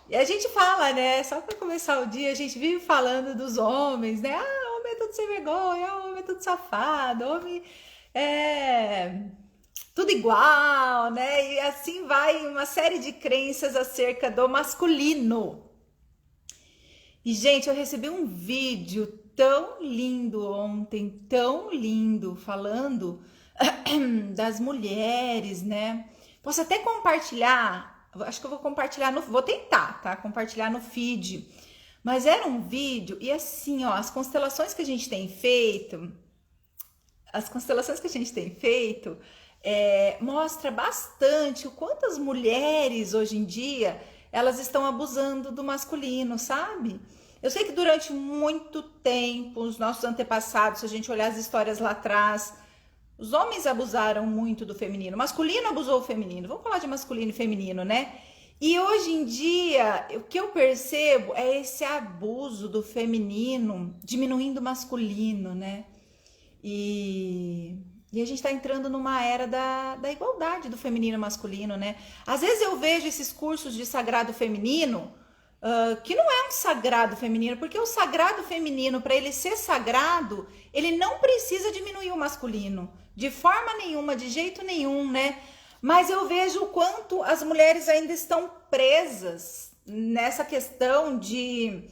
E a gente fala, né? Só para começar o dia, a gente vive falando dos homens, né? Ah, homem é tudo sem vergonha, homem é tudo safado, homem é tudo igual, né? E assim vai uma série de crenças acerca do masculino. E, gente, eu recebi um vídeo tão lindo ontem, tão lindo, falando das mulheres, né? Posso até compartilhar, acho que eu vou compartilhar no, vou tentar, tá? Compartilhar no feed. Mas era um vídeo e assim, ó, as constelações que a gente tem feito mostra bastante o quanto as mulheres hoje em dia elas estão abusando do masculino, sabe? Eu sei que durante muito tempo, os nossos antepassados, se a gente olhar as histórias lá atrás, os homens abusaram muito do feminino, o masculino abusou do feminino. Vamos falar de masculino e feminino, né? E hoje em dia, o que eu percebo é esse abuso do feminino diminuindo o masculino, né? E a gente está entrando numa era da igualdade do feminino e masculino, né? Às vezes eu vejo esses cursos de sagrado feminino, que não é um sagrado feminino, porque o sagrado feminino, para ele ser sagrado, ele não precisa diminuir o masculino, de forma nenhuma, de jeito nenhum, né? Mas eu vejo o quanto as mulheres ainda estão presas nessa questão de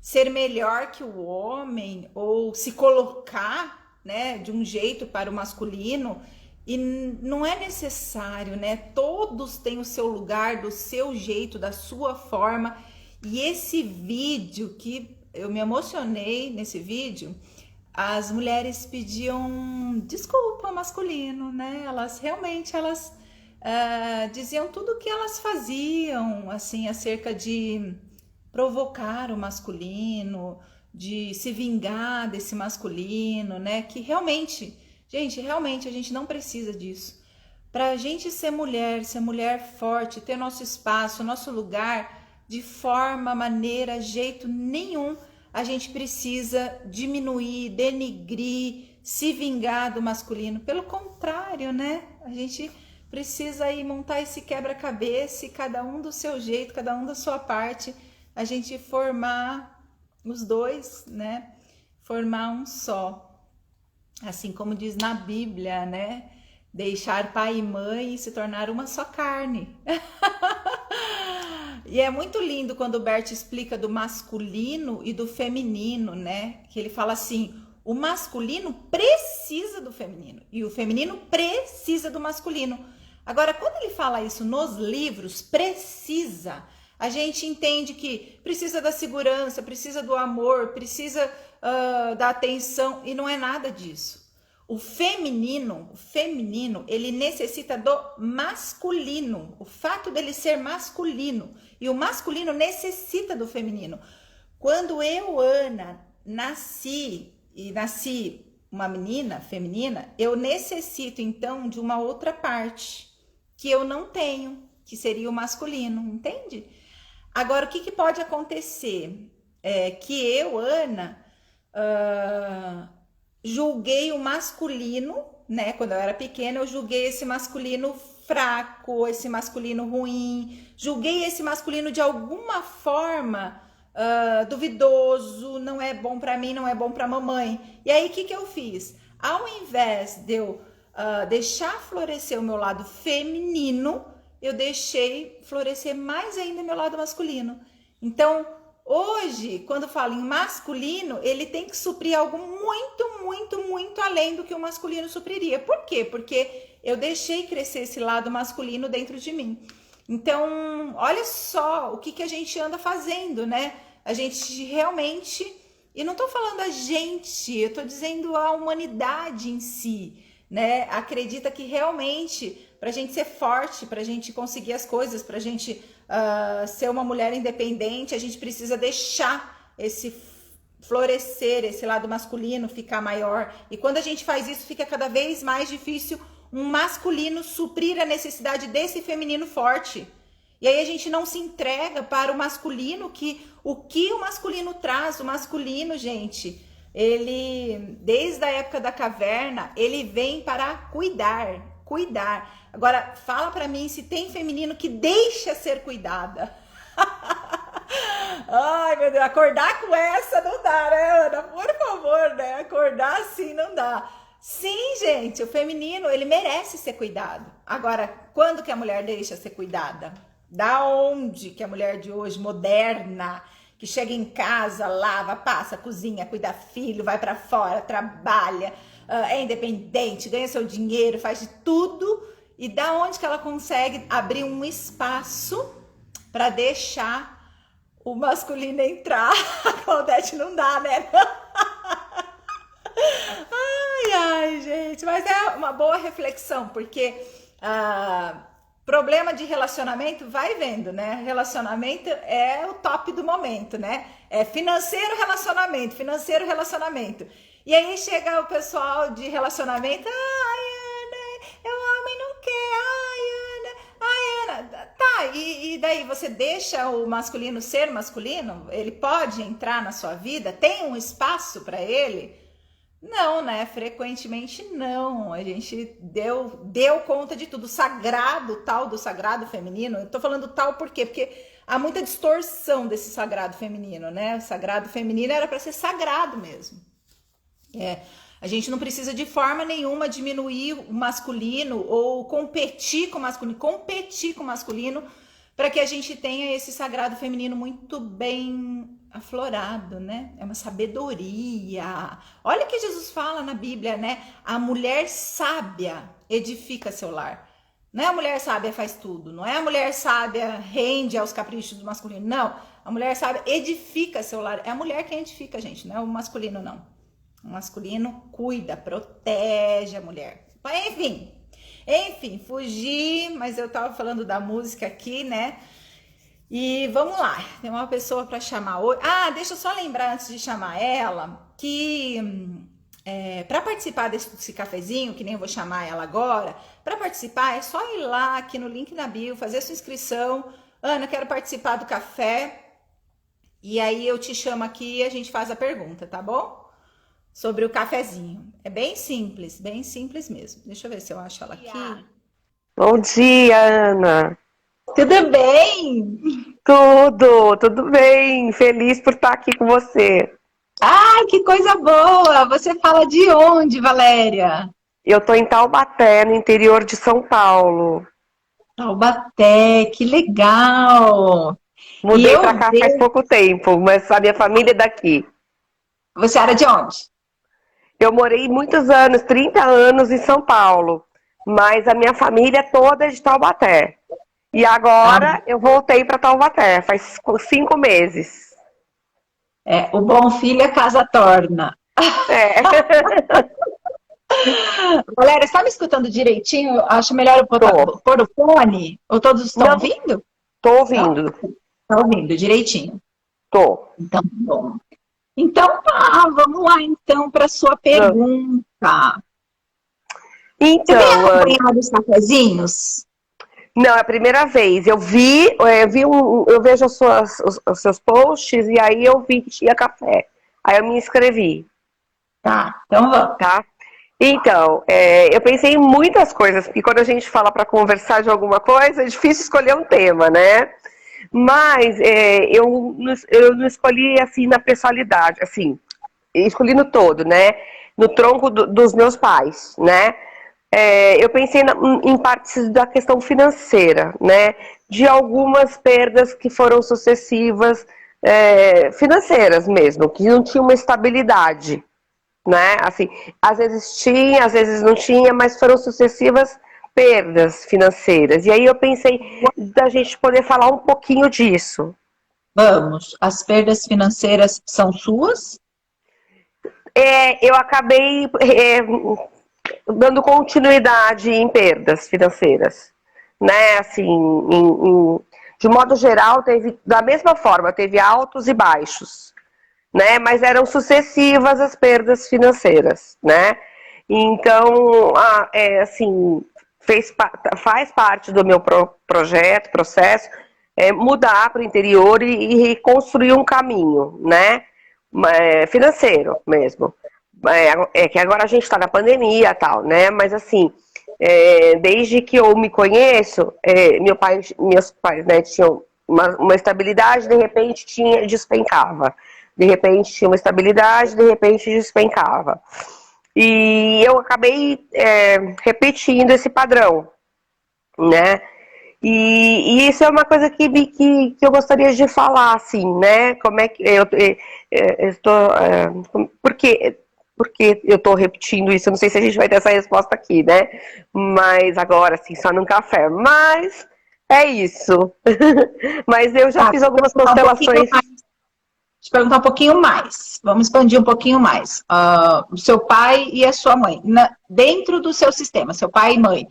ser melhor que o homem ou se colocar, né, de um jeito para o masculino, e não é necessário, né? Todos têm o seu lugar, do seu jeito, da sua forma. E esse vídeo que eu me emocionei nesse vídeo, as mulheres pediam desculpa ao masculino, né? Elas realmente diziam tudo o que elas faziam, assim, acerca de provocar o masculino, de se vingar desse masculino, né? Que realmente, gente, realmente a gente não precisa disso. Para a gente ser mulher forte, ter nosso espaço, nosso lugar, de forma, maneira, jeito nenhum, a gente precisa diminuir, denigrir, se vingar do masculino. Pelo contrário, né? A gente precisa aí montar esse quebra-cabeça e cada um do seu jeito, cada um da sua parte, a gente formar os dois, né? Formar um só. Assim como diz na Bíblia, né? Deixar pai e mãe e se tornar uma só carne. E é muito lindo quando o Bert explica do masculino e do feminino, né? Que ele fala assim: o masculino precisa do feminino e o feminino precisa do masculino. Agora, quando ele fala isso nos livros, precisa, a gente entende que precisa da segurança, precisa do amor, precisa da atenção, e não é nada disso. O feminino, ele necessita do masculino, o fato dele ser masculino, e o masculino necessita do feminino. Quando eu, Ana, nasci uma menina feminina, eu necessito então de uma outra parte que eu não tenho, que seria o masculino, entende? Agora, o que pode acontecer? Que eu, Ana, julguei o masculino, né? Quando eu era pequena, eu julguei esse masculino fraco, esse masculino ruim, julguei esse masculino de alguma forma duvidoso, não é bom para mim, não é bom para mamãe. E aí, o que eu fiz? Ao invés de eu deixar florescer o meu lado feminino, eu deixei florescer mais ainda o meu lado masculino. Então, hoje, quando falo em masculino, ele tem que suprir algo muito, muito, muito além do que o masculino supriria. Por quê? Porque eu deixei crescer esse lado masculino dentro de mim. Então, olha só o que a gente anda fazendo, né? A gente realmente, e não tô falando a gente, eu tô dizendo a humanidade em si, né? Acredita que realmente, pra gente ser forte, pra gente conseguir as coisas, pra gente ser uma mulher independente, a gente precisa deixar esse florescer, esse lado masculino ficar maior. E quando a gente faz isso, fica cada vez mais difícil um masculino suprir a necessidade desse feminino forte. E aí a gente não se entrega para o masculino, que o que o masculino traz, o masculino, gente, ele, desde a época da caverna, ele vem para cuidar. Agora, fala para mim se tem feminino que deixa ser cuidada. meu Deus, acordar com essa não dá, né, Ana? Por favor, né? Acordar assim não dá. Sim, gente, o feminino, ele merece ser cuidado. Agora, quando que a mulher deixa ser cuidada? Da onde que a mulher de hoje, moderna, que chega em casa, lava, passa, cozinha, cuida filho, vai pra fora, trabalha, é independente, ganha seu dinheiro, faz de tudo, e da onde que ela consegue abrir um espaço para deixar o masculino entrar? A Odete não dá, né? Ai, ai, gente, mas é uma boa reflexão, porque problema de relacionamento, vai vendo, né? Relacionamento é o top do momento, né? É financeiro, relacionamento, financeiro, relacionamento. E aí chega o pessoal de relacionamento, ai, Ana, o homem não quer, ai, Ana, tá, e daí você deixa o masculino ser masculino? Ele pode entrar na sua vida? Tem um espaço para ele? Não, né? Frequentemente não. A gente deu conta de tudo. O sagrado, tal do sagrado feminino. Eu tô falando tal por quê? Porque há muita distorção desse sagrado feminino, né? O sagrado feminino era para ser sagrado mesmo. A gente não precisa de forma nenhuma diminuir o masculino ou competir com o masculino. Competir com o masculino para que a gente tenha esse sagrado feminino muito bem aflorado, né? É uma sabedoria. Olha o que Jesus fala na Bíblia, né? A mulher sábia edifica seu lar. Não é a mulher sábia faz tudo, não é a mulher sábia rende aos caprichos do masculino, não. A mulher sábia edifica seu lar. É a mulher quem edifica, gente, não é o masculino, não. O masculino cuida, protege a mulher. Enfim, fugi, mas eu tava falando da música aqui, né? E vamos lá, tem uma pessoa para chamar hoje. Deixa eu só lembrar antes de chamar ela que para participar desse cafezinho, que nem eu vou chamar ela agora, para participar é só ir lá aqui no link na bio, fazer sua inscrição. Ana, quero participar do café. E aí eu te chamo aqui e a gente faz a pergunta, tá bom? Sobre o cafezinho. É bem simples mesmo. Deixa eu ver se eu acho ela aqui. Bom dia, Ana. Tudo bem? Tudo bem. Feliz por estar aqui com você. Ai, que coisa boa! Você fala de onde, Valéria? Eu tô em Taubaté, no interior de São Paulo. Taubaté, que legal! E Mudei pra eu cá faz vejo... pouco tempo, mas a minha família é daqui. Você era de onde? Eu morei muitos anos, 30 anos em São Paulo, mas a minha família toda é de Taubaté. E agora eu voltei para Taubaté, faz 5 meses. O bom filho a casa torna. É. Valéria, está me escutando direitinho? Eu acho melhor eu pôr o fone? Ou todos estão ouvindo? Tô ouvindo. Está ouvindo direitinho. Tô. Então, bom. Então tá, vamos lá então para sua pergunta. Você tem Então, acompanhado os cafezinhos? não, é a primeira vez. Eu vejo os seus posts e aí eu vi que tinha café. Aí eu me inscrevi. Tá, então vamos. Tá? Então, eu pensei em muitas coisas, porque quando a gente fala para conversar de alguma coisa, é difícil escolher um tema, né? Mas eu não escolhi assim na personalidade, assim, escolhi no todo, né? No tronco dos meus pais, né? Eu pensei em partes da questão financeira, né? De algumas perdas que foram sucessivas, financeiras mesmo, que não tinham uma estabilidade, né? Assim, às vezes tinha, às vezes não tinha, mas foram sucessivas perdas financeiras. E aí eu pensei da gente poder falar um pouquinho disso. Vamos. As perdas financeiras são suas? Eu acabei dando continuidade em perdas financeiras, né? Assim, de modo geral, teve da mesma forma, teve altos e baixos, né? Mas eram sucessivas as perdas financeiras, né? Então, assim, faz parte do meu processo, mudar para o interior e reconstruir um caminho, né? Financeiro mesmo. Que agora a gente está na pandemia e tal, né? Mas assim, desde que eu me conheço, meus pais, né, tinham uma estabilidade, de repente despencava. De repente tinha uma estabilidade, de repente despencava. E eu acabei repetindo esse padrão, né? E isso é uma coisa que eu gostaria de falar, assim, né? Como é que eu estou... porque eu estou repetindo isso, eu não sei se a gente vai ter essa resposta aqui, né? Mas agora, assim, só num café. Mas é isso. Mas eu já fiz algumas constelações... Te perguntar um pouquinho mais. Vamos expandir um pouquinho mais. O seu pai e a sua mãe. Dentro do seu sistema, seu pai e mãe,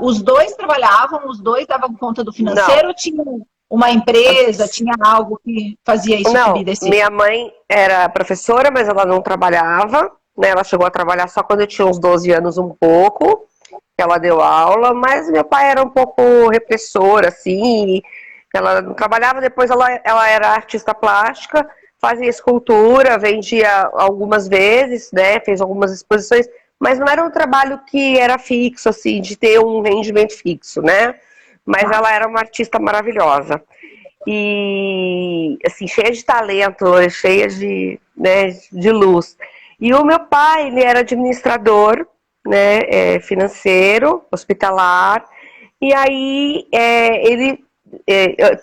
os dois trabalhavam, os dois davam conta do financeiro, ou tinha uma empresa, tinha algo que fazia isso subir desse? Minha mãe era professora, mas ela não trabalhava, né? Ela chegou a trabalhar só quando eu tinha uns 12 anos, um pouco, que ela deu aula, mas meu pai era um pouco repressor, assim, ela não trabalhava. Depois ela era artista plástica, fazia escultura, vendia algumas vezes, né? Fez algumas exposições, mas não era um trabalho que era fixo, assim, de ter um rendimento fixo, né? Mas ela era uma artista maravilhosa. E, assim, cheia de talento, cheia de, né, de luz. E o meu pai, ele era administrador, né, financeiro, hospitalar. E aí, ele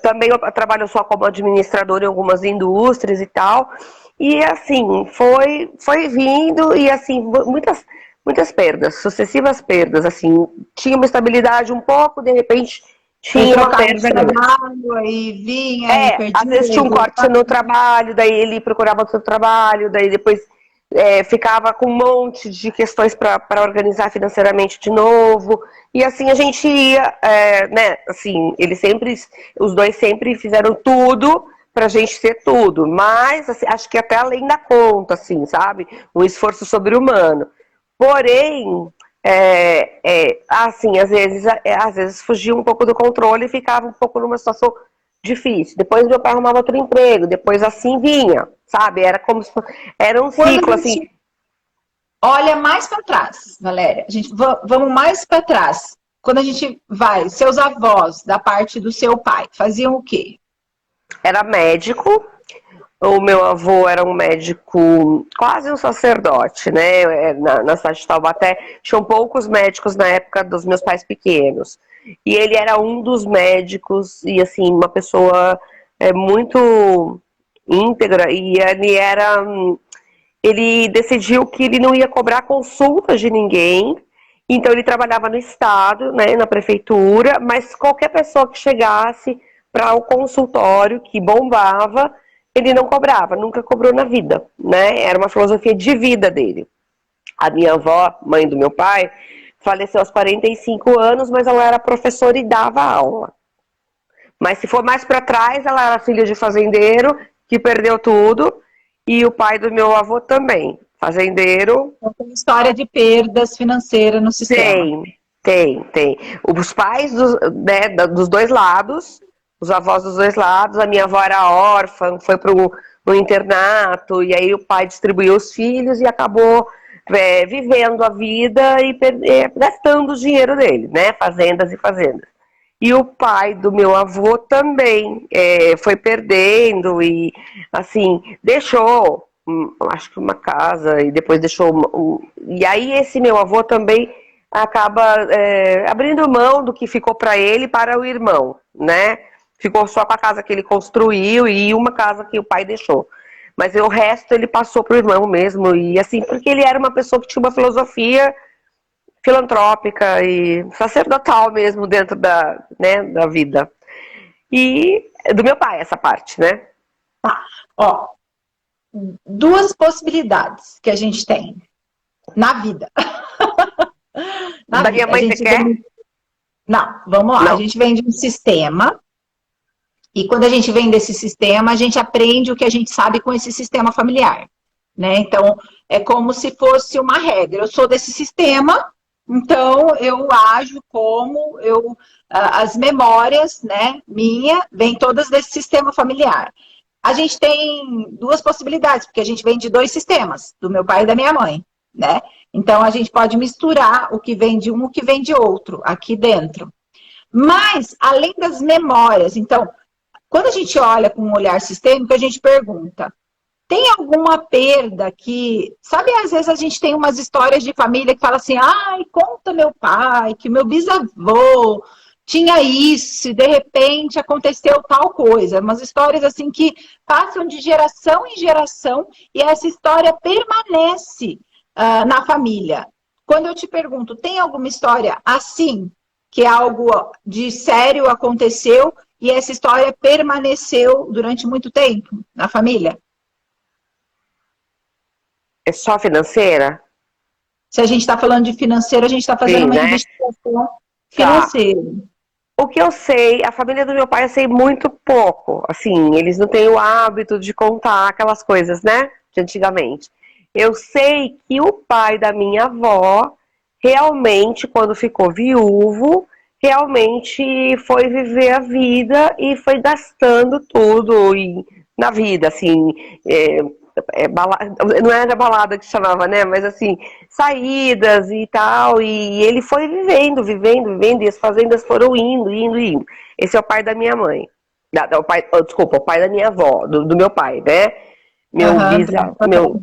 também trabalhou só como administrador em algumas indústrias e tal. E, assim, foi vindo e, assim, muitas perdas, sucessivas perdas, assim. Tinha uma estabilidade um pouco, de repente tinha uma perda de trabalho, aí vinha e perdia. Às vezes tinha um corte no trabalho, daí ele procurava outro trabalho, daí depois ficava com um monte de questões para organizar financeiramente de novo. E assim a gente ia, né, assim, os dois sempre fizeram tudo pra gente ter tudo, mas assim, acho que até além da conta, assim, sabe? Um esforço sobre-humano. Porém, assim, às vezes fugia um pouco do controle e ficava um pouco numa situação difícil. Depois meu pai arrumava outro emprego, depois assim vinha, sabe? Era como se era um ciclo, assim. Olha mais para trás, Valéria. Vamos mais para trás. Quando a gente vai, seus avós, da parte do seu pai, faziam o quê? Era médico. O meu avô era um médico, quase um sacerdote, né? Na cidade de Taubaté, tinham poucos médicos na época dos meus pais pequenos. E ele era um dos médicos, e assim, uma pessoa muito íntegra, e ele decidiu que ele não ia cobrar consultas de ninguém, então ele trabalhava no estado, né, na prefeitura, mas qualquer pessoa que chegasse para o consultório, que bombava, ele não cobrava, nunca cobrou na vida, né? Era uma filosofia de vida dele. A minha avó, mãe do meu pai, faleceu aos 45 anos, mas ela era professora e dava aula. Mas se for mais para trás, ela era filha de fazendeiro, que perdeu tudo, e o pai do meu avô também, fazendeiro. Tem história de perdas financeiras no sistema. Tem. Os pais dos dois lados, os avós dos dois lados, a minha avó era órfã, foi pro internato, e aí o pai distribuiu os filhos e acabou vivendo a vida e gastando o dinheiro dele, né? Fazendas e fazendas. E o pai do meu avô também foi perdendo e, assim, deixou, acho que uma casa e depois deixou... E aí esse meu avô também acaba abrindo mão do que ficou para ele para o irmão, né? Ficou só com a casa que ele construiu e uma casa que o pai deixou. Mas o resto ele passou para o irmão mesmo. E assim, porque ele era uma pessoa que tinha uma filosofia filantrópica e sacerdotal mesmo dentro da vida. E do meu pai, essa parte, né? Tá. Ó, duas possibilidades que a gente tem na vida. Da minha mãe, você quer? Não, vamos lá. Não. A gente vem de um sistema. E quando a gente vem desse sistema, a gente aprende o que a gente sabe com esse sistema familiar, né? Então, é como se fosse uma regra. Eu sou desse sistema, então eu ajo como as memórias, né, vêm todas desse sistema familiar. A gente tem duas possibilidades, porque a gente vem de dois sistemas, do meu pai e da minha mãe, né? Então, a gente pode misturar o que vem de um e o que vem de outro, aqui dentro. Mas, além das memórias, então... quando a gente olha com um olhar sistêmico, a gente pergunta, tem alguma perda que... Sabe, às vezes a gente tem umas histórias de família que fala assim, ai, conta meu pai, que meu bisavô tinha isso, e de repente aconteceu tal coisa. Umas histórias assim que passam de geração em geração e essa história permanece na família. Quando eu te pergunto, tem alguma história assim, que algo de sério aconteceu e essa história permaneceu durante muito tempo na família? É só financeira? Se a gente está falando de financeiro, a gente está fazendo Sim, uma né? investigação Tá. financeira. O que eu sei, a família do meu pai eu sei muito pouco. Assim, eles não têm o hábito de contar aquelas coisas, né? De antigamente. Eu sei que o pai da minha avó, realmente, quando ficou viúvo, realmente foi viver a vida e foi gastando tudo na vida, assim. Não era balada que chamava, né? Mas assim, saídas e tal. E ele foi vivendo, vivendo, vivendo. E as fazendas foram indo, indo, indo. Esse é o pai da minha mãe. Desculpa, o pai da minha avó, do meu pai, né? Aham,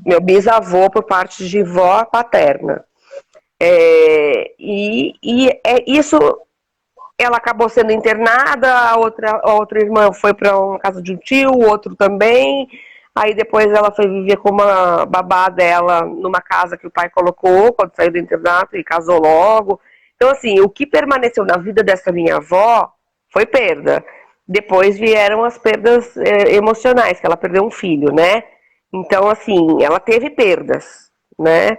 Meu bisavô por parte de vó paterna. Isso, ela acabou sendo internada, a outra irmã foi para uma casa de um tio, o outro também. Aí depois ela foi viver com uma babá dela numa casa que o pai colocou quando saiu do internato e casou logo. Então, assim, o que permaneceu na vida dessa minha avó foi perda. Depois vieram as perdas emocionais, que ela perdeu um filho, né? Então, assim, ela teve perdas, né?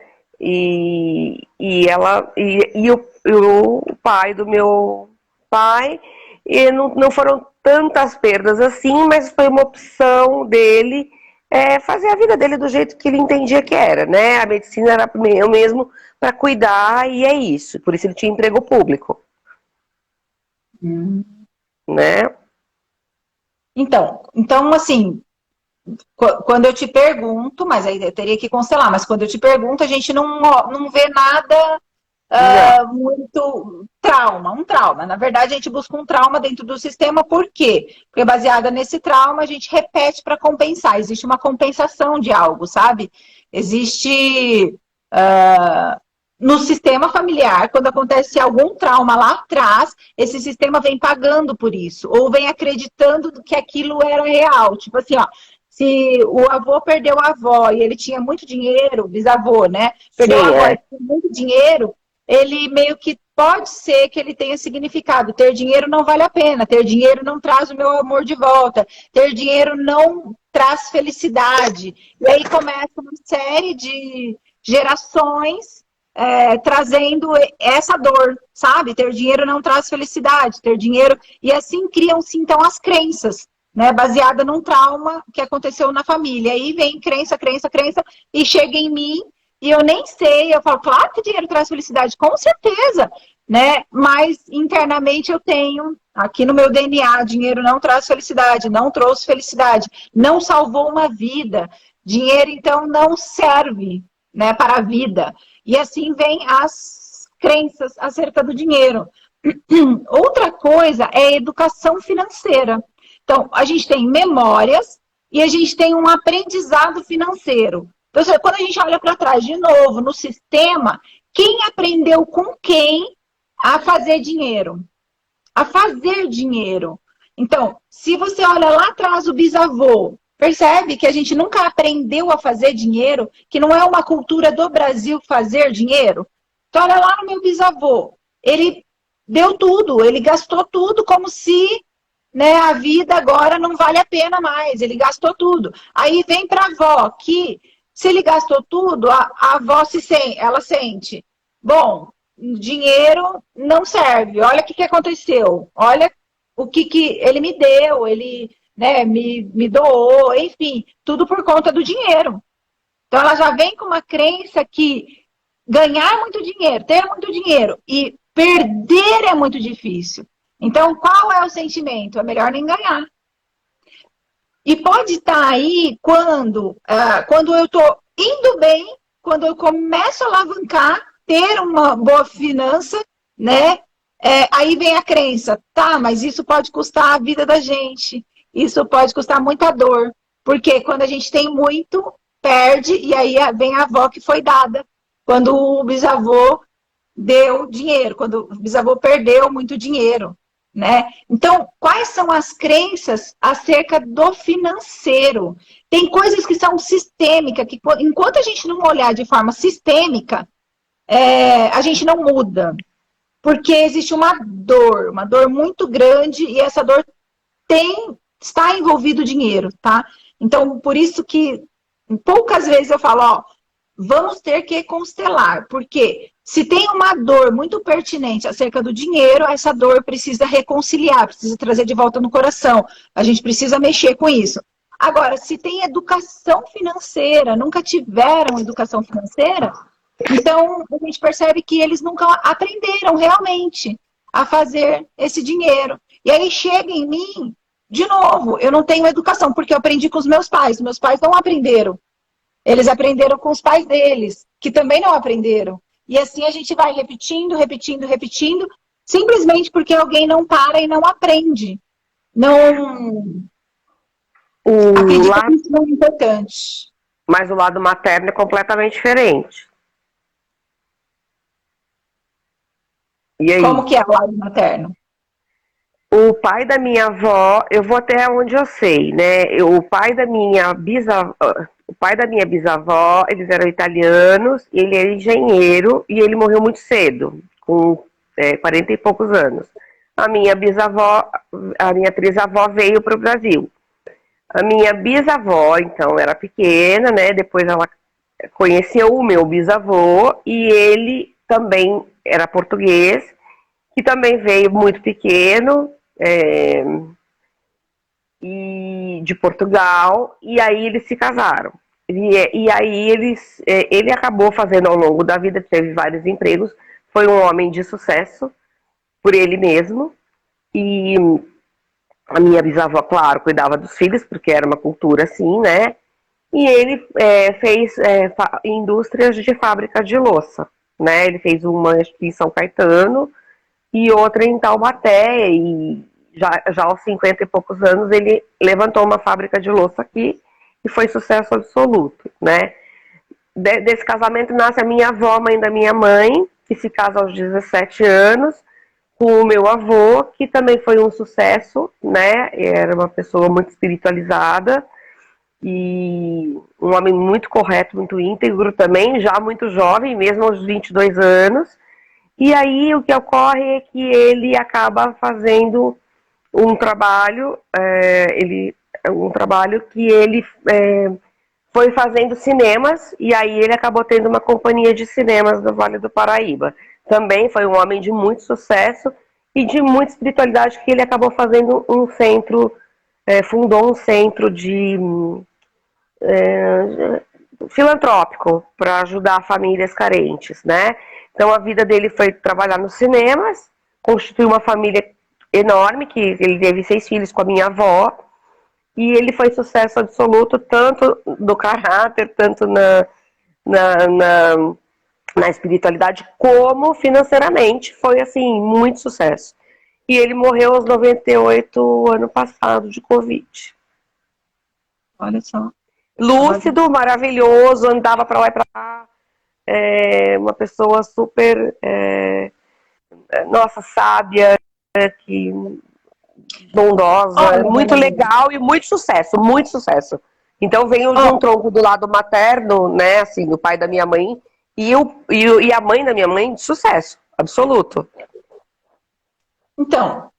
O pai do meu pai, e não foram tantas perdas assim, mas foi uma opção dele fazer a vida dele do jeito que ele entendia que era, né? A medicina era eu mesmo para cuidar e é isso. Por isso ele tinha emprego público, Hum. né? Então, assim, quando eu te pergunto, mas aí eu teria que constelar, mas quando eu te pergunto, a gente não vê nada Não, muito um trauma. Na verdade, a gente busca um trauma dentro do sistema, por quê? Porque baseada nesse trauma, a gente repete para compensar. Existe uma compensação de algo, sabe? Existe no sistema familiar, quando acontece algum trauma lá atrás, esse sistema vem pagando por isso, ou vem acreditando que aquilo era real. Tipo assim, ó, se o avô perdeu a avó e ele tinha muito dinheiro, bisavô, né? Perdeu a sim, avó e tinha muito dinheiro, ele meio que pode ser que ele tenha significado. Ter dinheiro não vale a pena, ter dinheiro não traz o meu amor de volta, ter dinheiro não traz felicidade. E aí começa uma série de gerações trazendo essa dor, sabe? Ter dinheiro não traz felicidade, ter dinheiro... E assim criam-se, então, as crenças, né? Baseada num trauma que aconteceu na família. Aí vem crença, crença, crença, e chega em mim, e eu nem sei, eu falo, claro que dinheiro traz felicidade, com certeza, né? Mas internamente eu tenho, aqui no meu DNA, dinheiro não traz felicidade, não trouxe felicidade, não salvou uma vida. Dinheiro, então, não serve, né, para a vida. E assim vem as crenças acerca do dinheiro. Outra coisa é a educação financeira. Então, a gente tem memórias e a gente tem um aprendizado financeiro. Então, quando a gente olha para trás de novo no sistema, quem aprendeu com quem a fazer dinheiro? A fazer dinheiro. Então, se você olha lá atrás o bisavô, percebe que a gente nunca aprendeu a fazer dinheiro, que não é uma cultura do Brasil fazer dinheiro? Então, olha lá no meu bisavô. Ele deu tudo, ele gastou tudo como se, né, a vida agora não vale a pena mais. Ele gastou tudo. Aí vem para a avó, que se ele gastou tudo, a avó ela sente, bom, dinheiro não serve. Olha o que aconteceu. Olha o que ele me deu, ele, né, me doou, enfim, tudo por conta do dinheiro. Então ela já vem com uma crença que ganhar muito dinheiro, ter muito dinheiro e perder é muito difícil. Então, qual é o sentimento? É melhor nem ganhar. E pode estar aí quando eu estou indo bem, quando eu começo a alavancar, ter uma boa finança, né? Aí vem a crença, tá, mas isso pode custar a vida da gente. isso pode custar muita dor. Porque quando a gente tem muito, perde, e aí vem a avó que foi dada. Quando o bisavô deu dinheiro, quando o bisavô perdeu muito dinheiro, né? Então, quais são as crenças acerca do financeiro? Tem coisas que são sistêmicas, que enquanto a gente não olhar de forma sistêmica, a gente não muda. Porque existe uma dor muito grande, e essa dor está envolvido dinheiro, tá? Então, por isso que poucas vezes eu falo, ó, vamos ter que constelar, porque se tem uma dor muito pertinente acerca do dinheiro, essa dor precisa reconciliar, precisa trazer de volta no coração, a gente precisa mexer com isso. Agora, se tem educação financeira, nunca tiveram educação financeira, então a gente percebe que eles nunca aprenderam realmente a fazer esse dinheiro. E aí chega em mim, de novo, eu não tenho educação, porque eu aprendi com os meus pais não aprenderam. Eles aprenderam com os pais deles, que também não aprenderam. E assim a gente vai repetindo, repetindo, repetindo, simplesmente porque alguém não para e não aprende. Não acredita que isso não é importante. Mas o lado materno é completamente diferente. E aí? Como que é o lado materno? O pai da minha avó, eu vou até onde eu sei, né? O pai da minha bisavó, eles eram italianos, ele era engenheiro e ele morreu muito cedo, com 40 e poucos anos. A minha trisavó veio para o Brasil. A minha bisavó, então, era pequena, né? Depois ela conheceu o meu bisavô e ele também era português, que também veio muito pequeno, e de Portugal, e aí eles se casaram. E aí ele acabou fazendo ao longo da vida, teve vários empregos, foi um homem de sucesso por ele mesmo, e a minha bisavó, claro, cuidava dos filhos, porque era uma cultura assim, né? E ele fez indústrias de fábrica de louça, né? Ele fez uma em São Caetano e outra em Taubaté, e já aos 50 e poucos anos ele levantou uma fábrica de louça aqui e foi sucesso absoluto, né? Desse casamento nasce a minha avó, mãe da minha mãe, que se casa aos 17 anos, com o meu avô, que também foi um sucesso, né? Era uma pessoa muito espiritualizada e um homem muito correto, muito íntegro também, já muito jovem, mesmo aos 22 anos. E aí o que ocorre é que ele acaba fazendo um trabalho, que ele foi fazendo cinemas, e aí ele acabou tendo uma companhia de cinemas no Vale do Paraíba. Também foi um homem de muito sucesso e de muita espiritualidade, que ele acabou fazendo um centro, fundou um centro de filantrópico para ajudar famílias carentes, né? Então a vida dele foi trabalhar nos cinemas, constituiu uma família enorme, que ele teve 6 filhos com a minha avó, e ele foi sucesso absoluto, tanto do caráter, tanto na espiritualidade, como financeiramente, foi assim, muito sucesso. E ele morreu aos 98 ano passado de Covid. Olha só. Lúcido, maravilhoso, andava para lá e para cá, uma pessoa super, sábia, que bondosa, muito legal e muito sucesso, muito sucesso. Então veio de um tronco do lado materno, né, assim, o pai da minha mãe e a mãe da minha mãe, de sucesso, absoluto. Então,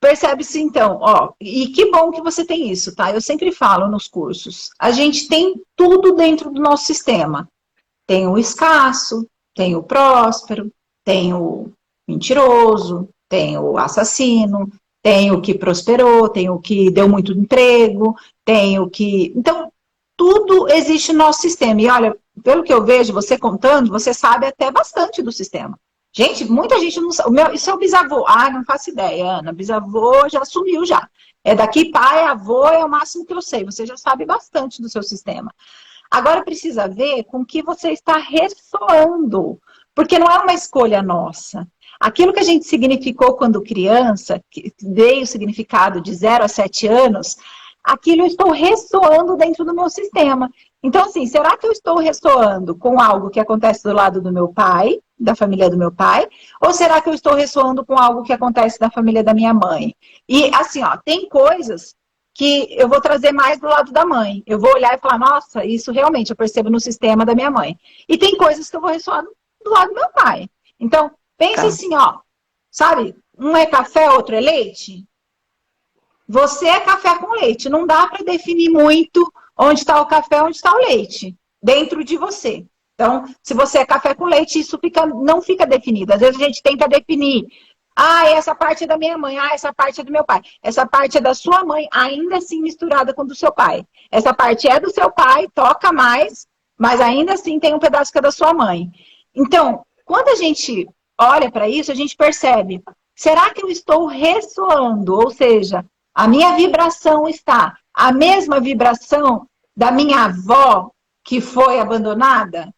percebe-se então, e que bom que você tem isso, tá? Eu sempre falo nos cursos, a gente tem tudo dentro do nosso sistema. Tem o escasso, tem o próspero, tem o mentiroso, tem o assassino, tem o que prosperou, tem o que deu muito emprego, tem o que... Então, tudo existe no nosso sistema. E olha, pelo que eu vejo, você contando, você sabe até bastante do sistema. Gente, muita gente não sabe. Isso é o bisavô. Ah, não faço ideia, Ana. Bisavô já sumiu já. É daqui pai, avô, é o máximo que eu sei. Você já sabe bastante do seu sistema. Agora precisa ver com que você está ressoando. Porque não é uma escolha nossa. aquilo que a gente significou quando criança, que dei o significado de 0 a 7 anos, aquilo eu estou ressoando dentro do meu sistema. Então, assim, será que eu estou ressoando com algo que acontece do lado do meu pai, da família do meu pai, ou será que eu estou ressoando com algo que acontece da família da minha mãe? E, assim, ó, tem coisas que eu vou trazer mais do lado da mãe. Eu vou olhar e falar, nossa, isso realmente eu percebo no sistema da minha mãe. E tem coisas que eu vou ressoar do lado do meu pai. Então, pense assim, ó, sabe? Um é café, outro é leite. Você é café com leite. Não dá para definir muito onde está o café, onde está o leite, dentro de você. Então, se você é café com leite, isso não fica definido. Às vezes a gente tenta definir, essa parte é da minha mãe, essa parte é do meu pai. Essa parte é da sua mãe, ainda assim misturada com do seu pai. Essa parte é do seu pai, toca mais, mas ainda assim tem um pedaço que é da sua mãe. Então, quando a gente olha para isso, a gente percebe, será que eu estou ressoando? Ou seja, a minha vibração está a mesma vibração da minha avó que foi abandonada?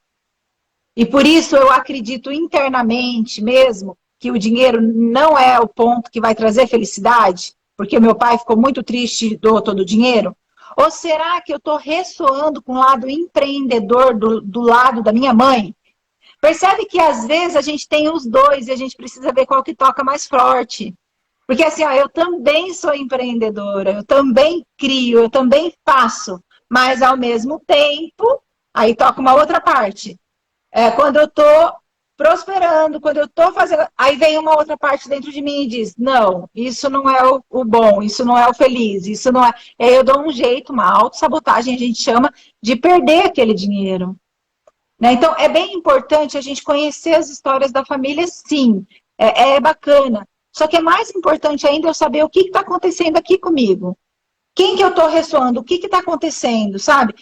E por isso eu acredito internamente mesmo que o dinheiro não é o ponto que vai trazer felicidade, porque meu pai ficou muito triste e doou todo o dinheiro? Ou será que eu estou ressoando com o lado empreendedor do lado da minha mãe? Percebe que às vezes a gente tem os dois e a gente precisa ver qual que toca mais forte. Porque assim, eu também sou empreendedora, eu também crio, eu também faço, mas ao mesmo tempo, aí toca uma outra parte. Quando eu estou prosperando, quando eu estou fazendo, aí vem uma outra parte dentro de mim e diz, não, isso não é o bom, isso não é o feliz, isso não é... E aí eu dou um jeito, uma autossabotagem, a gente chama, de perder aquele dinheiro. Né? Então, é bem importante a gente conhecer as histórias da família, sim, é bacana. Só que é mais importante ainda eu saber o que está acontecendo aqui comigo. Quem que eu estou ressoando? O que está acontecendo, sabe?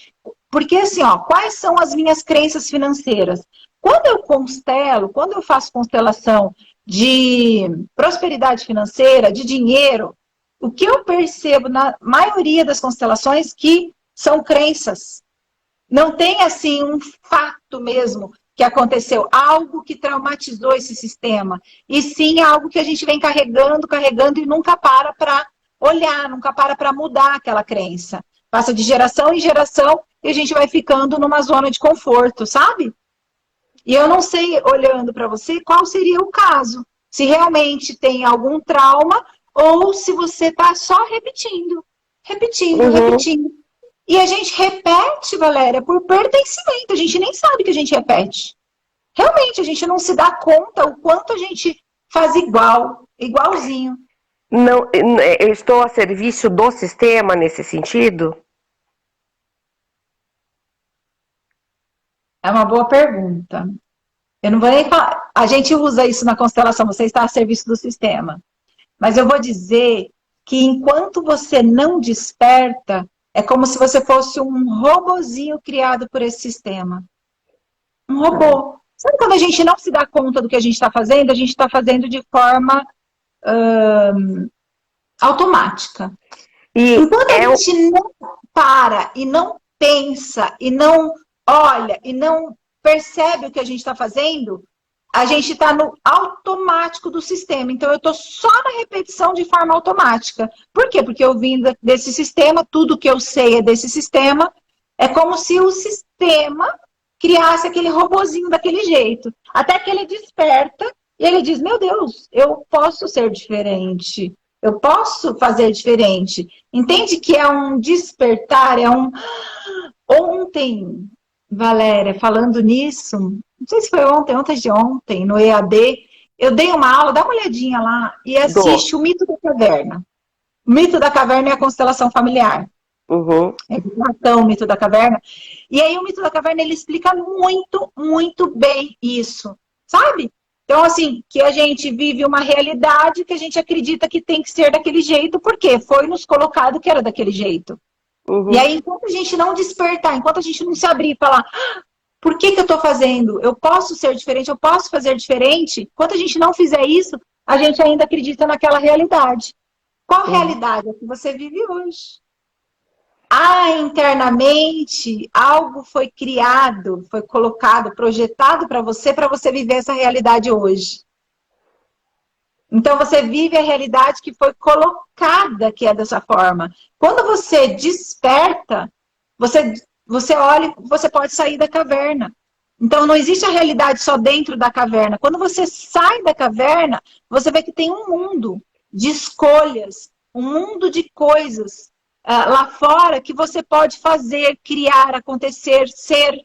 Porque assim, quais são as minhas crenças financeiras? Quando eu constelo, quando eu faço constelação de prosperidade financeira, de dinheiro, o que eu percebo na maioria das constelações que são crenças. Não tem assim um fato mesmo que aconteceu, algo que traumatizou esse sistema, e sim algo que a gente vem carregando e nunca para olhar, nunca para mudar aquela crença. Passa de geração em geração e a gente vai ficando numa zona de conforto, sabe? E eu não sei, olhando para você, qual seria o caso. Se realmente tem algum trauma ou se você está só repetindo. Repetindo. E a gente repete, Valéria, por pertencimento. A gente nem sabe que a gente repete. Realmente, a gente não se dá conta o quanto a gente faz igualzinho. Não, eu estou a serviço do sistema nesse sentido? É uma boa pergunta. Eu não vou nem falar. A gente usa isso na constelação, você está a serviço do sistema. Mas eu vou dizer que enquanto você não desperta, é como se você fosse um robozinho criado por esse sistema. Um robô. Sabe quando a gente não se dá conta do que a gente está fazendo? A gente está fazendo de forma automática. Enquanto a gente não para e não pensa e não olha e não percebe o que a gente está fazendo, a gente está no automático do sistema. Então, eu estou só na repetição de forma automática. Por quê? Porque eu vim desse sistema, tudo que eu sei é desse sistema. É como se o sistema criasse aquele robozinho daquele jeito. Até que ele desperta e ele diz, meu Deus, eu posso ser diferente. Eu posso fazer diferente. Entende que é um despertar, é um... Ontem, Valéria, falando nisso, não sei se foi ontem de ontem, no EAD, eu dei uma aula, dá uma olhadinha lá e assiste o Mito da Caverna. O Mito da Caverna é a constelação familiar. É o Mito da Caverna. E aí o Mito da Caverna, ele explica muito, muito bem isso, sabe? Então, assim, que a gente vive uma realidade que a gente acredita que tem que ser daquele jeito, porque foi nos colocado que era daquele jeito. E aí, enquanto a gente não despertar, enquanto a gente não se abrir e falar, por que eu estou fazendo? Eu posso ser diferente, eu posso fazer diferente. Enquanto a gente não fizer isso, a gente ainda acredita naquela realidade. Qual realidade? É que você vive hoje. Internamente, algo foi criado, foi colocado, projetado para você viver essa realidade hoje. Então você vive a realidade que foi colocada que é dessa forma. Quando você desperta, você olha, você pode sair da caverna. Então não existe a realidade só dentro da caverna. Quando você sai da caverna, você vê que tem um mundo de escolhas, um mundo de coisas lá fora que você pode fazer, criar, acontecer, ser,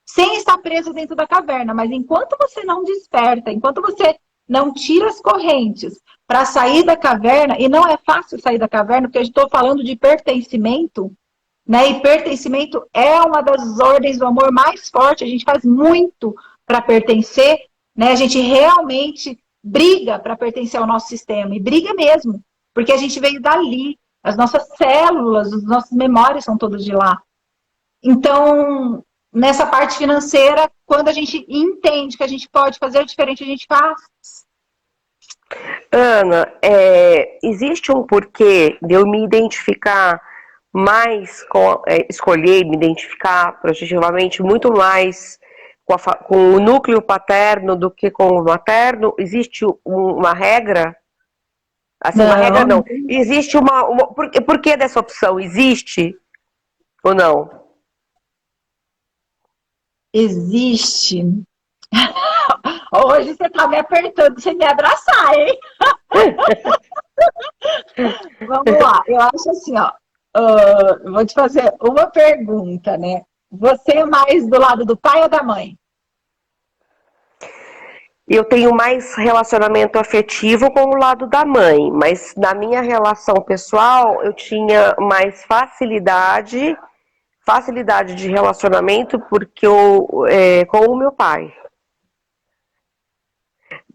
sem estar preso dentro da caverna. Mas enquanto você não desperta, enquanto você não tira as correntes para sair da caverna, e não é fácil sair da caverna, porque eu estou falando de pertencimento, né? E pertencimento é uma das ordens do amor mais forte. A gente faz muito para pertencer, né? A gente realmente briga para pertencer ao nosso sistema, e briga mesmo, porque a gente veio dali, as nossas células, as nossas memórias são todas de lá. Então, nessa parte financeira, quando a gente entende que a gente pode fazer diferente, a gente faz. Ana, existe um porquê de eu me identificar mais escolher me identificar projetivamente muito mais com o núcleo paterno do que com o materno? Existe uma regra? Assim, não. Uma regra não. Existe por que dessa opção? Existe ou não? Existe. Hoje você tá me apertando sem me abraçar, hein? Vamos lá. Eu acho assim, ó. Vou te fazer uma pergunta, né? Você é mais do lado do pai ou da mãe? Eu tenho mais relacionamento afetivo com o lado da mãe, mas na minha relação pessoal eu tinha mais facilidade de relacionamento porque com o meu pai.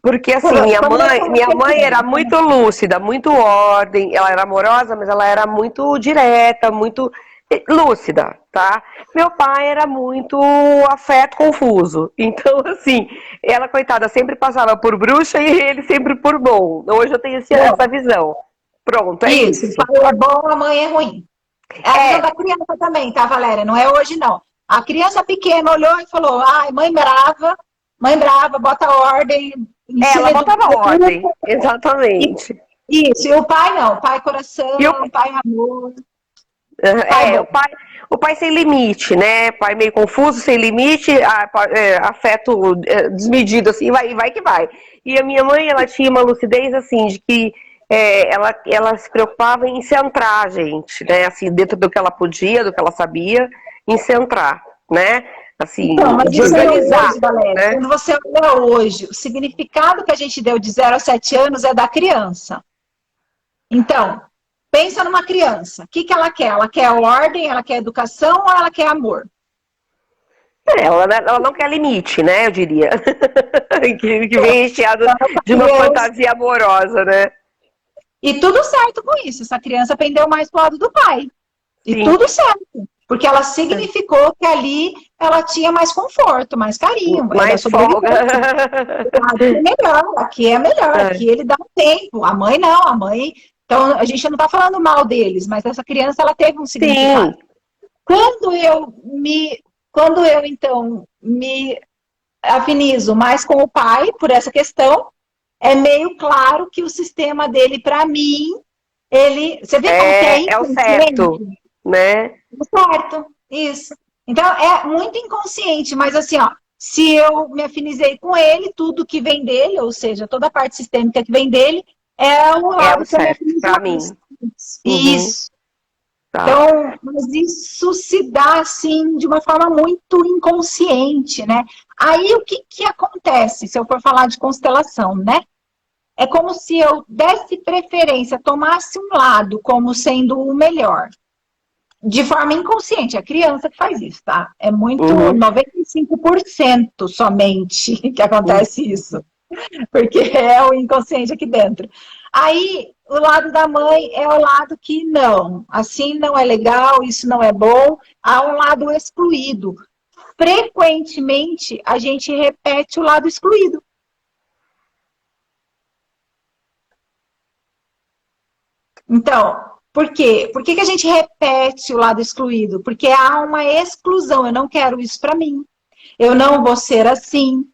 Porque assim, minha mãe era muito lúcida, muito ordem, ela era amorosa, mas ela era muito direta, muito lúcida, tá? Meu pai era muito afeto confuso. Então, assim, ela, coitada, sempre passava por bruxa e ele sempre por bom. Hoje eu tenho essa visão. Pronto, é isso. O pai é bom, a mãe é ruim. É a visão da criança também, tá, Valéria? Não é hoje, não. A criança pequena olhou e falou, ai, mãe brava, bota ordem. Ela botava ordem, exatamente. Isso, e o pai não, o pai coração, o pai amor. O pai sem limite, né? Pai meio confuso, sem limite, afeto desmedido, assim, vai que vai. E a minha mãe, ela tinha uma lucidez, assim, de que ela se preocupava em centrar a gente, né? Assim, dentro do que ela podia, do que ela sabia, em centrar, né? Assim, então, mas de organizar. Hoje, Valéria, né? Quando você olha hoje, o significado que a gente deu de 0 a 7 anos é da criança. Então, pensa numa criança. O que ela quer? Ela quer ordem, ela quer educação ou ela quer amor? Ela não quer limite, né? Eu diria. que vem recheado de uma fantasia amorosa, né? E tudo certo com isso. Essa criança pendeu mais pro lado do pai. E sim, tudo certo. Porque ela significou que ali ela tinha mais conforto, mais carinho. Mais folga. É melhor, aqui é melhor, aqui ele dá um tempo. A mãe não, a mãe... Então, a gente não tá falando mal deles, mas essa criança, ela teve um significado. Sim. Quando eu, então, me afinizo mais com o pai, por essa questão, é meio claro que o sistema dele, para mim, você vê como que é o certo, né? Certo, isso. Então, é muito inconsciente, mas assim, ó, se eu me afinizei com ele, tudo que vem dele, ou seja, toda a parte sistêmica que vem dele, é o lado que eu me afinizei. Pra mim. Isso. Tá. Então, mas isso se dá, assim, de uma forma muito inconsciente, né? Aí, o que acontece, se eu for falar de constelação, né? É como se eu desse preferência, tomasse um lado como sendo o melhor. De forma inconsciente, é a criança que faz isso, tá? É muito, 95% somente que acontece isso. Porque é o inconsciente aqui dentro. Aí, o lado da mãe é o lado que não. Assim não é legal, isso não é bom. Há um lado excluído. Frequentemente, a gente repete o lado excluído. Então... Por quê? Por que a gente repete o lado excluído? Porque há uma exclusão. Eu não quero isso para mim. Eu não vou ser assim.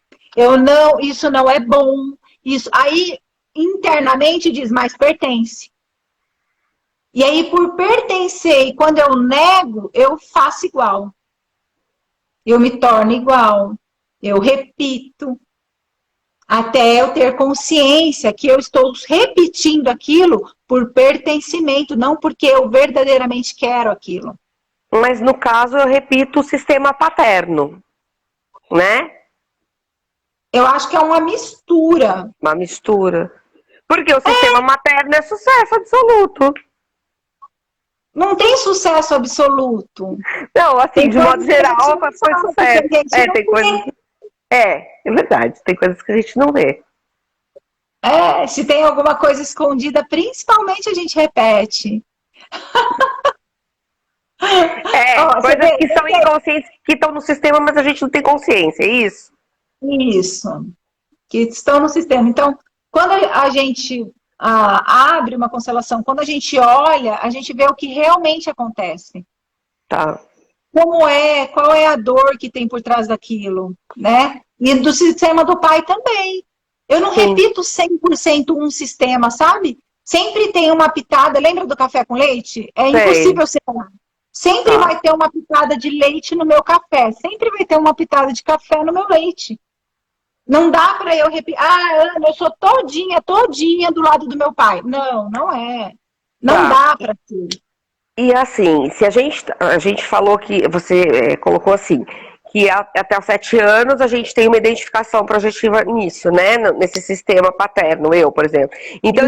Isso não é bom. Isso. Aí internamente diz, mas pertence. E aí, por pertencer, e quando eu nego, eu faço igual. Eu me torno igual. Eu repito. Até eu ter consciência que eu estou repetindo aquilo por pertencimento, não porque eu verdadeiramente quero aquilo. Mas no caso eu repito o sistema paterno, né? Eu acho que é uma mistura. Uma mistura. Porque o sistema materno é sucesso absoluto. Não tem sucesso absoluto. Não, assim, Tem de modo coisas que a gente geral, não foi sabe, sucesso. que a gente não Tem coisas. vê. É verdade. Tem coisas que a gente não vê. Se tem alguma coisa escondida, principalmente a gente repete. Ó, você Coisas vê, que são inconscientes, que estão no sistema, mas a gente não tem consciência, é isso? isso, que estão no sistema. Então, quando a gente abre uma constelação, quando a gente olha, a gente vê o que realmente acontece. Tá. Qual é a dor que tem por trás daquilo, né? E do sistema do pai também. Eu não repito 100% um sistema, sabe? Sempre tem uma pitada, lembra do café com leite? É impossível separar. Sempre vai ter uma pitada de leite no meu café, sempre vai ter uma pitada de café no meu leite. Não dá para eu repetir, Ana, eu sou todinha do lado do meu pai. Não, não é. Não dá para ser. E assim, se a gente falou que, você colocou assim, que até os 7 anos a gente tem uma identificação projetiva nisso, né? Nesse sistema paterno, eu, por exemplo. Então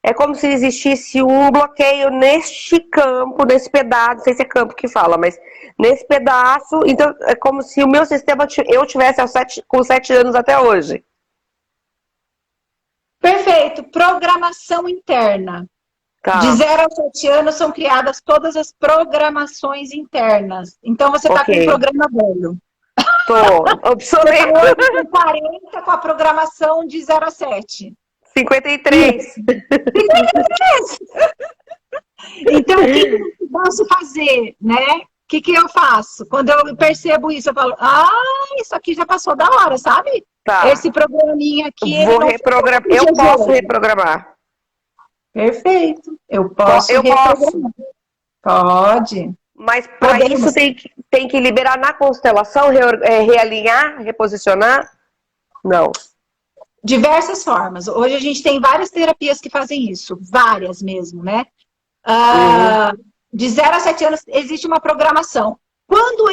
é como se existisse um bloqueio neste campo, nesse pedaço, não sei se é campo que fala, mas nesse pedaço, então é como se o meu sistema, eu tivesse com 7 anos até hoje. Perfeito. Programação interna. Tá. De 0 a 7 anos são criadas todas as programações internas. Então você está com um programa velho. Tô obsoleto. Você tá com 40 com a programação de 0 a 7. 53. 53! Então, o que eu posso fazer, né? O que eu faço? Quando eu percebo isso, eu falo, isso aqui já passou da hora, sabe? Tá. Esse programinha aqui... Eu posso reprogramar. Perfeito. Eu posso reprogramar. Pode. Mas para isso tem que liberar na constelação, realinhar, reposicionar? Não. Diversas formas. Hoje a gente tem várias terapias que fazem isso. Várias mesmo, né? De 0 a 7 anos existe uma programação. Quando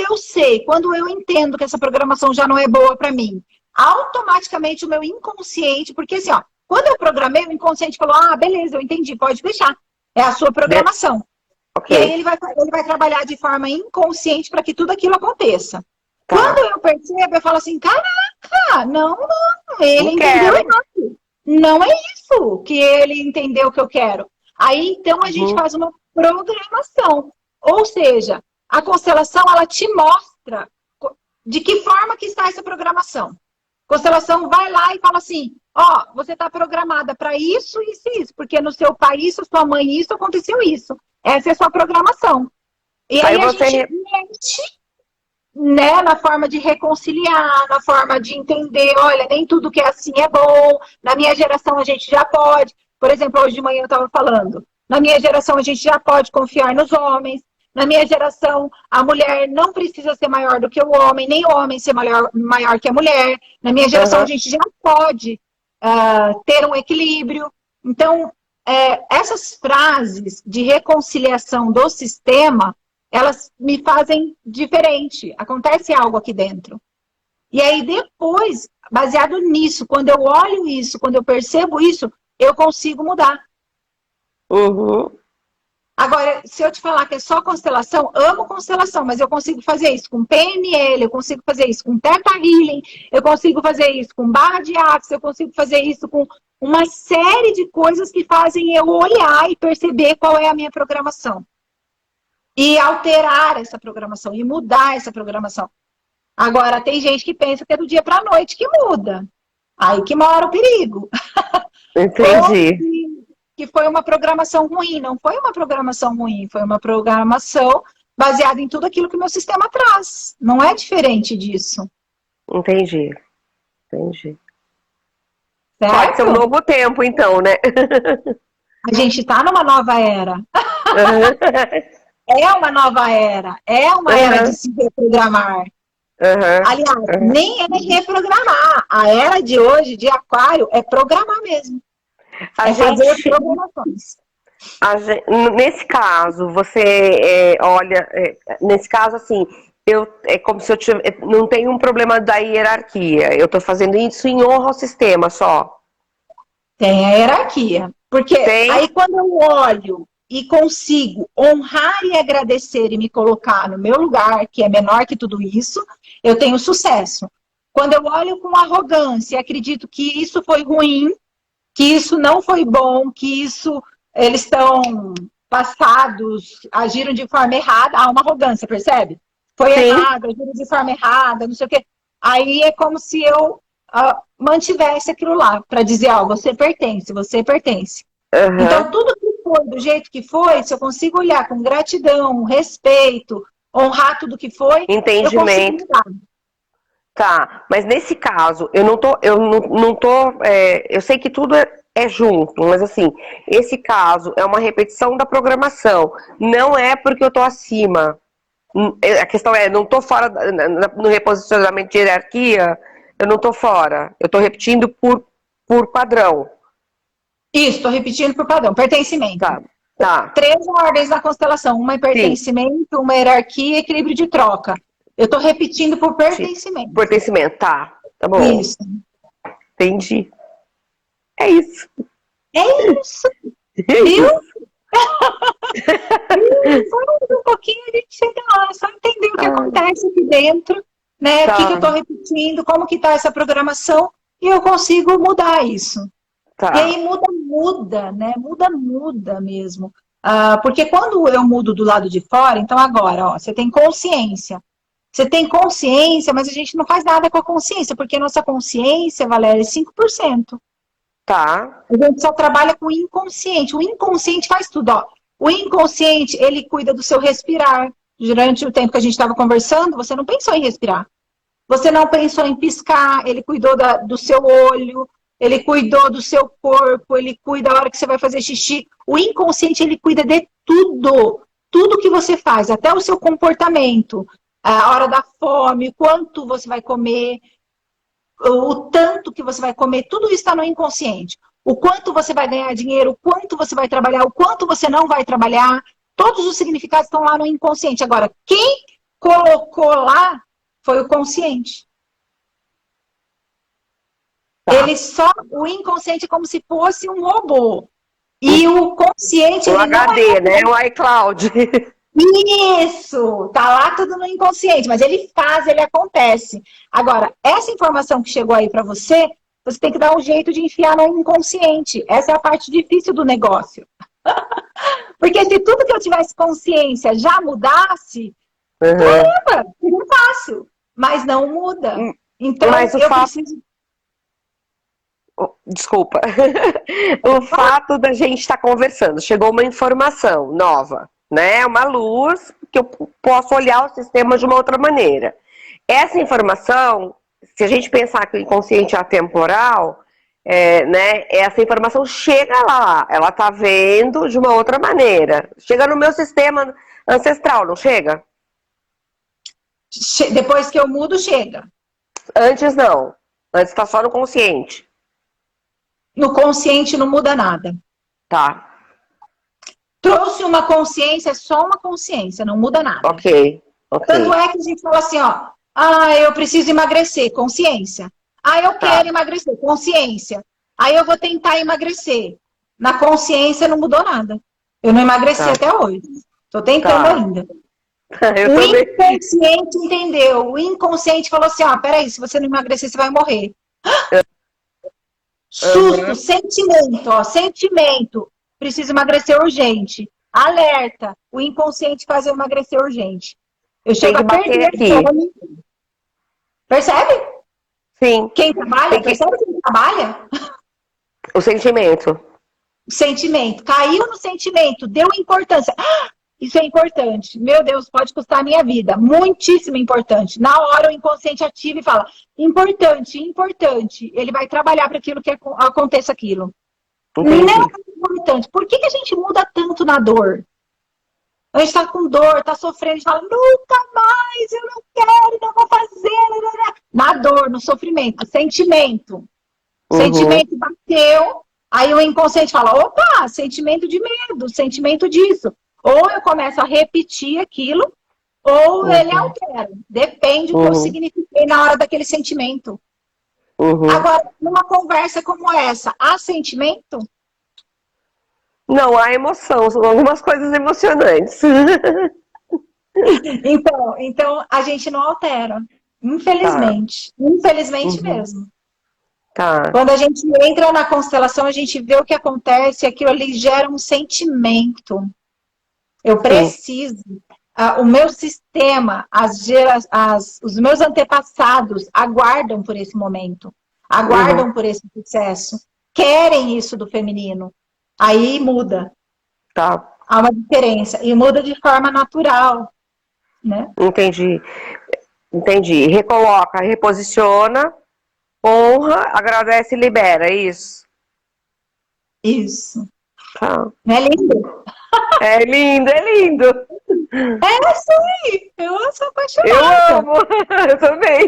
eu entendo que essa programação já não é boa para mim, automaticamente o meu inconsciente, porque assim, quando eu programei, o inconsciente falou, beleza, eu entendi, pode deixar. É a sua programação. Okay. E aí ele vai trabalhar de forma inconsciente para que tudo aquilo aconteça. Tá. Quando eu percebo, eu falo assim, caraca, não, ele entendeu errado. Não é isso que ele entendeu que eu quero. Aí, então, a gente faz uma programação. Ou seja, a constelação, ela te mostra de que forma que está essa programação. A constelação vai lá e fala assim, você está programada para isso, isso e isso, porque no seu pai isso, sua mãe isso, aconteceu isso. Essa é a sua programação. E aí a gente mexe, né, na forma de reconciliar, na forma de entender, olha, nem tudo que é assim é bom, na minha geração a gente já pode. Por exemplo, hoje de manhã eu estava falando, na minha geração a gente já pode confiar nos homens, na minha geração a mulher não precisa ser maior do que o homem, nem o homem ser maior que a mulher, na minha geração a gente já pode ter um equilíbrio. Então, essas frases de reconciliação do sistema, elas me fazem diferente. Acontece algo aqui dentro. E aí depois, baseado nisso, quando eu olho isso, quando eu percebo isso, eu consigo mudar. Agora, se eu te falar que é só constelação, amo constelação, mas eu consigo fazer isso com PNL, eu consigo fazer isso com Theta Healing, eu consigo fazer isso com barra de axis, eu consigo fazer isso com uma série de coisas que fazem eu olhar e perceber qual é a minha programação. E alterar essa programação, e mudar essa programação. Agora, tem gente que pensa que é do dia para a noite que muda. Aí que mora o perigo. Entendi. Que foi uma programação ruim. Não foi uma programação ruim, foi uma programação baseada em tudo aquilo que o meu sistema traz. Não é diferente disso. Entendi. Pode ser um certo? novo tempo, então, né? A gente está numa nova era. É uma nova era. É uma era de Uhum, se reprogramar. uhum, Aliás, uhum. nem é reprogramar. A era de hoje, de aquário, é programar mesmo. A É fazer gente, programações. nesse caso, você olha, nesse caso, assim, é como se eu não tenho um problema da hierarquia. Eu estou fazendo isso em honra ao sistema só. Tem a hierarquia. Porque Tem? aí quando eu olho e consigo honrar e agradecer e me colocar no meu lugar, que é menor que tudo isso, eu tenho sucesso. Quando eu olho com arrogância e acredito que isso foi ruim, que isso não foi bom, que isso eles estão passados, agiram de forma errada, há uma arrogância, percebe? Foi Sim. errado, agiram de forma errada, não sei o quê. Aí é como se eu mantivesse aquilo lá, para dizer, ó, você pertence, você pertence. Uhum. Então, tudo que foi, do jeito que foi, se eu consigo olhar com gratidão, respeito, honrar tudo que foi, eu consigo Entendimento. mudar. Tá, mas nesse caso, eu sei que tudo é junto, mas assim, esse caso é uma repetição da programação, não é porque eu tô acima. A questão é, não tô fora no reposicionamento de hierarquia, eu não tô fora, eu tô repetindo por padrão. Isso, estou repetindo por padrão, pertencimento. Tá, tá, 3 ordens na constelação. Uma é sim, pertencimento, uma é hierarquia e equilíbrio de troca. Eu estou repetindo por pertencimento. pertencimento, tá bom, Isso. entendi. É isso. É isso, É viu? isso. Só um pouquinho a gente chega lá, é só entender o que Ah, acontece aqui dentro, né? O que eu tá, estou repetindo, como que está essa programação, e eu consigo mudar isso. E tá. aí muda, né? Muda mesmo. Porque quando eu mudo do lado de fora, então agora, ó, você tem consciência. Você tem consciência, mas a gente não faz nada com a consciência, porque nossa consciência, Valéria, é 5%. Tá, A gente só trabalha com o inconsciente. O inconsciente faz tudo, ó. O inconsciente, ele cuida do seu respirar. Durante o tempo que a gente estava conversando, você não pensou em respirar. Você não pensou em piscar, ele cuidou do seu olho, ele cuidou do seu corpo, ele cuida da hora que você vai fazer xixi. O inconsciente, ele cuida de tudo. Tudo que você faz, até o seu comportamento, a hora da fome, quanto você vai comer, o tanto que você vai comer, tudo isso está no inconsciente. O quanto você vai ganhar dinheiro, o quanto você vai trabalhar, o quanto você não vai trabalhar, todos os significados estão lá no inconsciente. Agora, quem colocou lá foi o consciente. tá. O inconsciente é como se fosse um robô. E o consciente, O ele não é HD, né? robô. O iCloud. Isso! Tá lá tudo no inconsciente, mas ele acontece. Agora, essa informação que chegou aí para você, você tem que dar um jeito de enfiar no inconsciente. Essa é a parte difícil do negócio. Porque se tudo que eu tivesse consciência já mudasse, Uhum. seria fácil. Mas não muda. Então, Mas o eu fato. preciso. Desculpa. O fato da gente estar conversando, chegou uma informação nova, né? Uma luz que eu posso olhar o sistema de uma outra maneira. Essa informação, se a gente pensar que o inconsciente é atemporal, né? Essa informação chega lá, ela está vendo de uma outra maneira. Chega no meu sistema ancestral, não chega? Depois que eu mudo, chega. Antes não. Antes está só no consciente. No consciente não muda nada. Tá. Trouxe uma consciência, só uma consciência, não muda nada. Ok. Ok. Tanto é que a gente fala assim, ó, eu preciso emagrecer, consciência. Eu Tá. quero emagrecer, consciência. Aí eu vou tentar emagrecer. Na consciência não mudou nada. Eu não emagreci Tá. até hoje. Tô tentando Tá. ainda. Eu O também. inconsciente entendeu. O inconsciente falou assim, peraí, se você não emagrecer, você vai morrer. Susto, Uhum. sentimento, sentimento. Preciso emagrecer urgente. Alerta. O inconsciente faz eu emagrecer urgente. Eu Tem chego que a bater perder aqui. fome. Percebe? Sim. Quem trabalha, percebe quem trabalha? O sentimento. O sentimento. Caiu no sentimento, deu importância. isso é importante. Meu Deus, pode custar a minha vida. Muitíssimo importante. Na hora o inconsciente ativa e fala, importante, importante. Ele vai trabalhar para aquilo que aconteça aquilo. Entendi. Não é importante. Por que a gente muda tanto na dor? A gente tá com dor, tá sofrendo, a gente fala, nunca mais, eu não quero, não vou fazer. Na dor, no sofrimento, sentimento. Sentimento bateu, aí o inconsciente fala, opa, sentimento de medo, sentimento disso. Ou eu começo a repetir aquilo, ou ele altera. Depende do que eu signifiquei na hora daquele sentimento. Agora, numa conversa como essa, há sentimento? Não, há emoção, são algumas coisas emocionantes. Então a gente não altera. Infelizmente. Infelizmente mesmo. Tá. Quando a gente entra na constelação, a gente vê o que acontece, aquilo ali gera um sentimento. Eu preciso. O meu sistema, os meus antepassados aguardam por esse momento. Aguardam por esse sucesso. Querem isso do feminino. Aí muda. Tá. Há uma diferença. E muda de forma natural. Né? Entendi. Recoloca, reposiciona, honra, agradece e libera, é isso? Isso. Tá. Não é lindo? É lindo, é lindo. É, sim. Eu sou apaixonada. Eu amo. Eu também.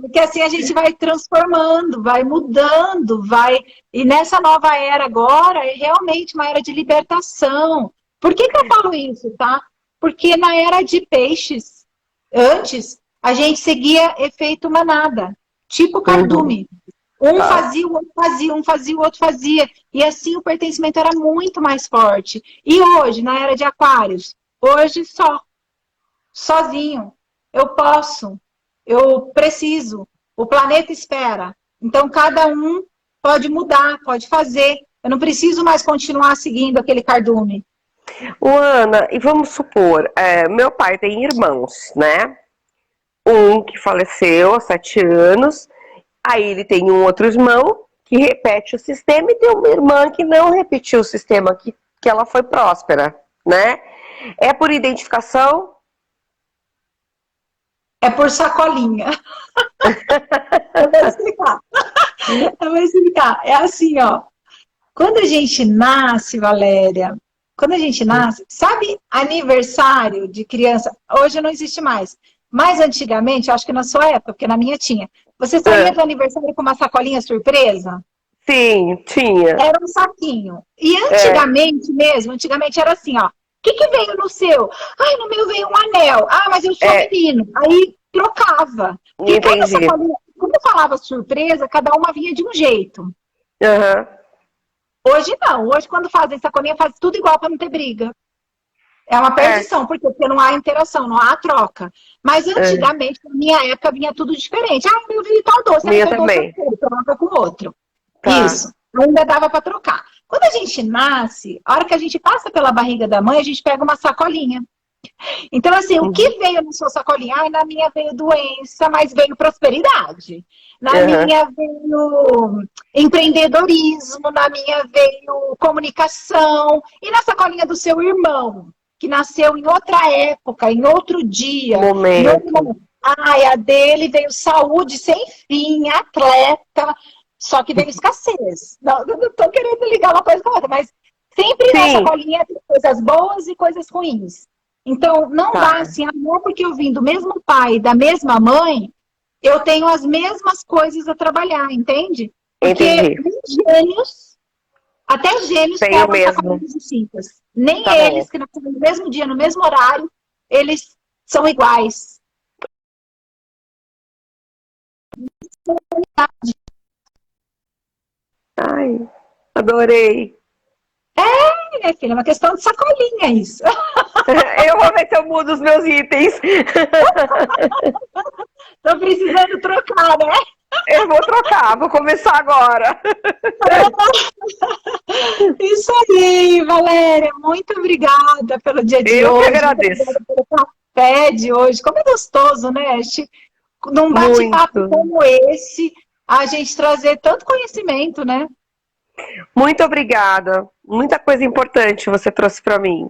Porque assim a gente vai transformando, vai mudando, vai... E nessa nova era agora, é realmente uma era de libertação. Por que eu falo isso, tá? Porque na era de peixes, antes, a gente seguia efeito manada, tipo cardume. Fazia, o outro fazia, um fazia, o outro fazia. E assim o pertencimento era muito mais forte. E hoje, na era de aquários, hoje sozinho. Eu posso, eu preciso, o planeta espera. Então cada um pode mudar, pode fazer. Eu não preciso mais continuar seguindo aquele cardume. Ana, e vamos supor, meu pai tem irmãos, né? Um que faleceu há 7 anos, aí ele tem um outro irmão que repete o sistema e tem uma irmã que não repetiu o sistema, que ela foi próspera, né? É por identificação? É por sacolinha. Eu vou explicar. É assim, ó. Quando a gente nasce, Valéria, sabe aniversário de criança? Hoje não existe mais. Mas antigamente, acho que na sua época, porque na minha tinha. Você saía do aniversário com uma sacolinha surpresa? Sim, tinha. Era um saquinho. E antigamente era assim, ó. O que veio no seu? Ai, no meu veio um anel. Ah, mas eu sou menino. Aí trocava. Porque cada sacolinha, quando eu falava surpresa, cada uma vinha de um jeito. Hoje não. Hoje, quando fazem sacolinha, faz tudo igual para não ter briga. É uma perdição, porque não há interação, não há troca. Mas antigamente, na minha época, vinha tudo diferente. Ah, meu veio tal doce. Minha também. Troca com outro. Tá. Isso. Ainda dava para trocar. Quando a gente nasce, a hora que a gente passa pela barriga da mãe, a gente pega uma sacolinha. Então, assim, o que veio na sua sacolinha? Ai, na minha veio doença, mas veio prosperidade. Na minha veio empreendedorismo, na minha veio comunicação. E na sacolinha do seu irmão, que nasceu em outra época, em outro dia. Momento. Ai, a dele veio saúde sem fim, atleta, só que veio escassez. Não tô querendo ligar uma coisa com a outra, mas sempre na sacolinha tem coisas boas e coisas ruins. Então, não dá assim, não é porque eu vim do mesmo pai, da mesma mãe, eu tenho as mesmas coisas a trabalhar, entende? Porque gênios, até gênios pegam sacolinhas distintas. Nem eles, que nasceram no mesmo dia, no mesmo horário, eles são iguais. Ai, adorei. Minha filha, é uma questão de sacolinha isso. Eu vou ver se eu mudo os meus itens. Tô precisando trocar, né? Eu vou trocar, vou começar agora. Isso aí, Valéria. Muito obrigada pelo dia de hoje. Eu que agradeço. Pelo café de hoje. Como é gostoso, né? Num bate-papo como esse, a gente trazer tanto conhecimento, né? Muito obrigada. Muita coisa importante você trouxe para mim.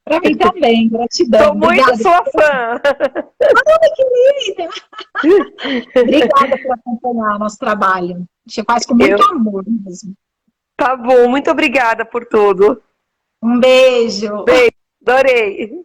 Para mim também, gratidão. Sou muito Obrigada. sua fã. Olha que linda! Obrigada por acompanhar o nosso trabalho. A gente faz com muito amor mesmo. Tá bom, muito obrigada por tudo. Um beijo. Beijo, adorei.